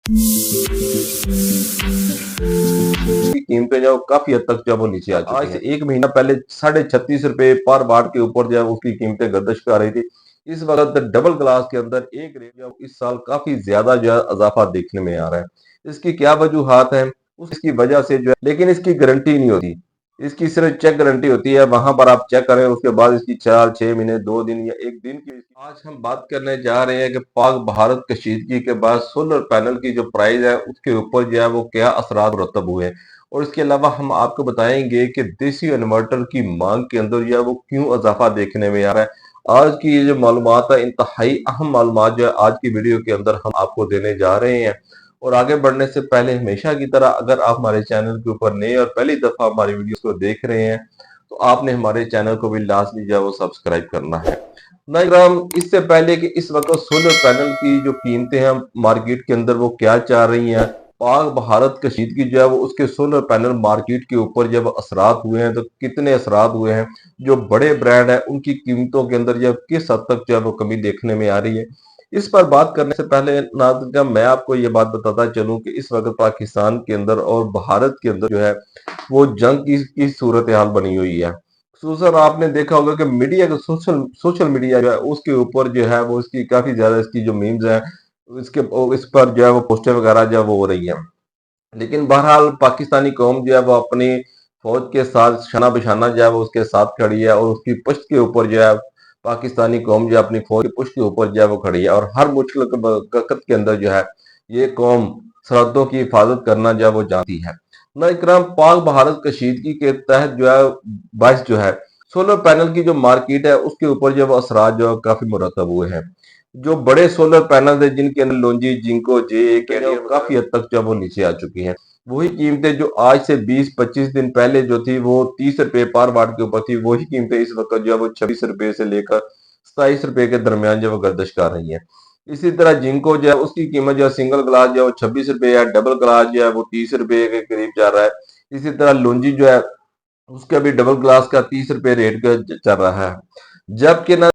की कीमतें जो काफी हद तक जो है वो नीचे आ चुकी हैं। आज से एक महीना पहले 36.5 रुपए पर वाट के ऊपर जो है उसकी कीमतें गर्दिश कर रही थी। इस वक्त डबल ग्लास के अंदर एक रेट जो है इस साल काफी ज्यादा जो है इजाफा देखने में आ रहा है। इसकी क्या वजूहात है, उसकी वजह से जो है, लेकिन इसकी गारंटी नहीं होती। इसकी सिर्फ चेक गारंटी होती है, वहां पर आप चेक करें, उसके बाद इसकी 4-6 महीने, 2 दिन या एक दिन की। आज हम बात करने जा रहे हैं कि पाक भारत कशीदगी के बाद सोलर पैनल की जो प्राइस है उसके ऊपर जो है वो क्या असरात मुरतब हुए हैं, और इसके अलावा हम आपको बताएंगे कि देसी इन्वर्टर की मांग के अंदर जो है वो क्यों इजाफा देखने में आ रहा है। आज की ये जो मालूमात है, इंतहाई अहम मालूमात जो है आज की वीडियो के अंदर हम आपको देने जा रहे हैं। और आगे बढ़ने से पहले हमेशा की तरह अगर आप हमारे चैनल के ऊपर नए और पहली दफा हमारी वीडियोस को देख रहे हैं तो आपने हमारे चैनल को भी लाजमी जो है वो सब्सक्राइब करना है। नाइग्राम, इससे पहले कि इस वक्त सोलर पैनल की जो कीमतें हैं मार्केट के अंदर वो क्या चाह रही हैं, पाक भारत कशीदगी जो है वो उसके सोलर पैनल मार्केट के ऊपर जब असरात हुए हैं तो कितने असरात हुए हैं, जो बड़े ब्रांड है उनकी कीमतों के अंदर जब किस हद तक जो है वो कमी देखने में आ रही है। इस पर बात करने से पहले नाज़रीन मैं आपको ये बात बताता चलूं कि इस वक्त पाकिस्तान के अंदर और भारत के अंदर जो है वो जंग की सूरत हाल बनी हुई है। खुसूसन आपने देखा होगा कि मीडिया का सोशल सोशल मीडिया जो है उसके ऊपर जो है वो इसकी काफी ज्यादा इसकी जो मीम्स है इसके इस पर जो है वो पोस्टर वगैरह जो है वो हो रही है। लेकिन बहरहाल पाकिस्तानी कौम जो है वो अपनी फौज के साथ शाना बिशाना जो है वो उसके साथ खड़ी है, और उसकी पुश्त के ऊपर जो है पाकिस्तानी कौम जो है अपनी फौज की पुश्त के ऊपर जो है वो खड़ी है, और हर मुश्किल वक्त के अंदर जो है ये कौम सरहदों की हिफाजत करना जो है वो जानती है। ना इकराम, पाक भारत कशीदगी के तहत जो है बाइस जो है सोलर पैनल की जो मार्केट है उसके ऊपर जो है वो असरात जो है काफी मुरतब हुए हैं। जो बड़े सोलर पैनल है जिनके अंदर लोंजी जिंको जे काफी हद तक जो है वो नीचे आ चुकी हैं। वही कीमतें जो आज से 20-25 दिन पहले जो थी वो 30 रुपए पर वाट के ऊपर थी, वही कीमतें इस वक्त जो है वो 26 रुपए से लेकर 27 रुपए के दरमियान जो है वो गर्दिश कर रही है। इसी तरह जिंको जो है उसकी कीमत जो है सिंगल ग्लास जो है वो 26 रुपए है, डबल ग्लास जो है वो 30 रुपए के करीब जा रहा है। इसी तरह लुंजी जो है उसका भी डबल ग्लास का 30 रुपए रेट का चल रहा है। जबकि ना